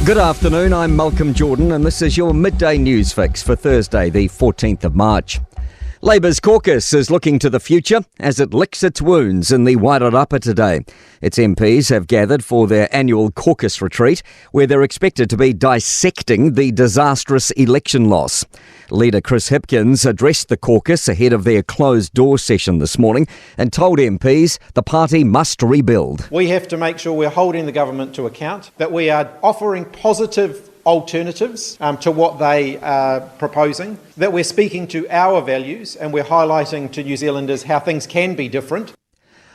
Good afternoon, I'm Malcolm Jordan and this is your midday news fix for Thursday, the 14th of March. Labour's caucus is looking to the future as it licks its wounds in the Wairarapa today. Its MPs have gathered for their annual caucus retreat, where they're expected to be dissecting the disastrous election loss. Leader Chris Hipkins addressed the caucus ahead of their closed-door session this morning and told MPs the party must rebuild. We have to make sure we're holding the government to account, that we are offering positive alternatives to what they are proposing, that we're speaking to our values and we're highlighting to New Zealanders how things can be different.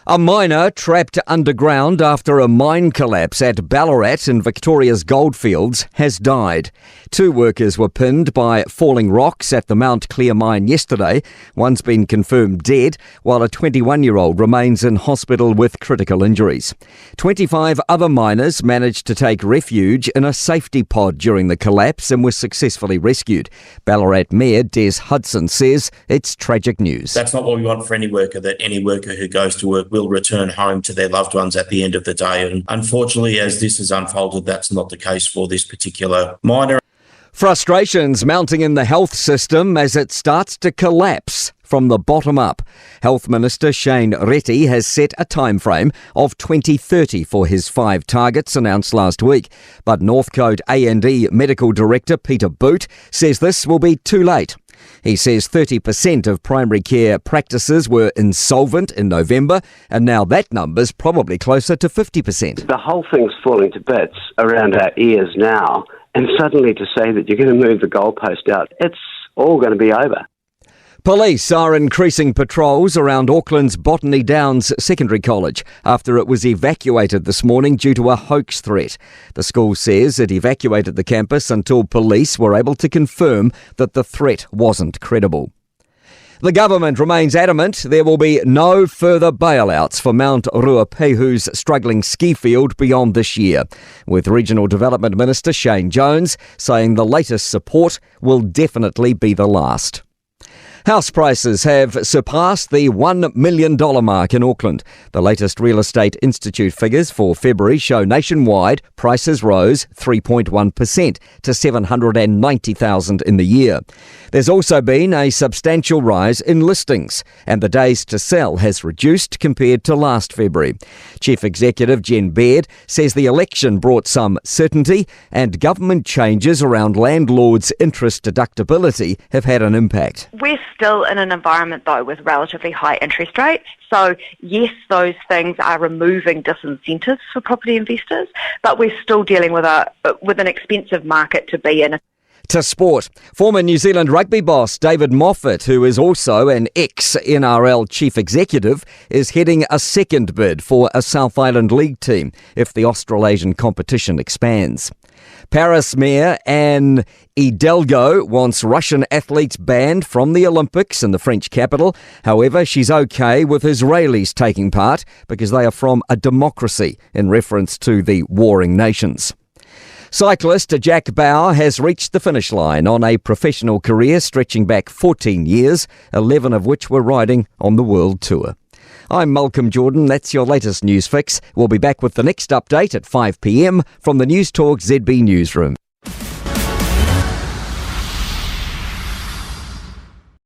A miner trapped underground after a mine collapse at Ballarat in Victoria's goldfields has died. 2 workers were pinned by falling rocks at the Mount Clear mine yesterday. One's been confirmed dead, while a 21-year-old remains in hospital with critical injuries. 25 other miners managed to take refuge in a safety pod during the collapse and were successfully rescued. Ballarat Mayor Des Hudson says it's tragic news. That's not what we want for any worker, that any worker who goes to work will return home to their loved ones at the end of the day. And unfortunately, as this has unfolded, that's not the case for this particular miner. Frustrations mounting in the health system as it starts to collapse from the bottom up. Health Minister Shane Reti has set a timeframe of 2030 for his 5 targets announced last week. But Northcote A&E Medical Director Peter Boot says this will be too late. He says 30% of primary care practices were insolvent in November, and now that number's probably closer to 50%. The whole thing's falling to bits around our ears now, and suddenly to say that you're going to move the goalpost out, it's all going to be over. Police are increasing patrols around Auckland's Botany Downs Secondary College after it was evacuated this morning due to a hoax threat. The school says it evacuated the campus until police were able to confirm that the threat wasn't credible. The government remains adamant there will be no further bailouts for Mount Ruapehu's struggling ski field beyond this year, with Regional Development Minister Shane Jones saying the latest support will definitely be the last. House prices have surpassed the $1 million mark in Auckland. The latest Real Estate Institute figures for February show nationwide prices rose 3.1% to $790,000 in the year. There's also been a substantial rise in listings, and the days to sell has reduced compared to last February. Chief Executive Jen Baird says the election brought some certainty, and government changes around landlords' interest deductibility have had an impact. We're still in an environment, though, with relatively high interest rates. So, yes, those things are removing disincentives for property investors, but we're still dealing with an expensive market to be in. To sport, former New Zealand rugby boss David Moffat, who is also an ex-NRL chief executive, is heading a second bid for a South Island League team if the Australasian competition expands. Paris Mayor Anne Hidalgo wants Russian athletes banned from the Olympics in the French capital. However, she's okay with Israelis taking part because they are from a democracy, in reference to the warring nations. Cyclist Jack Bauer has reached the finish line on a professional career stretching back 14 years, 11 of which were riding on the World Tour. I'm Malcolm Jordan. That's your latest news fix. We'll be back with the next update at 5 p.m. from the Newstalk ZB newsroom.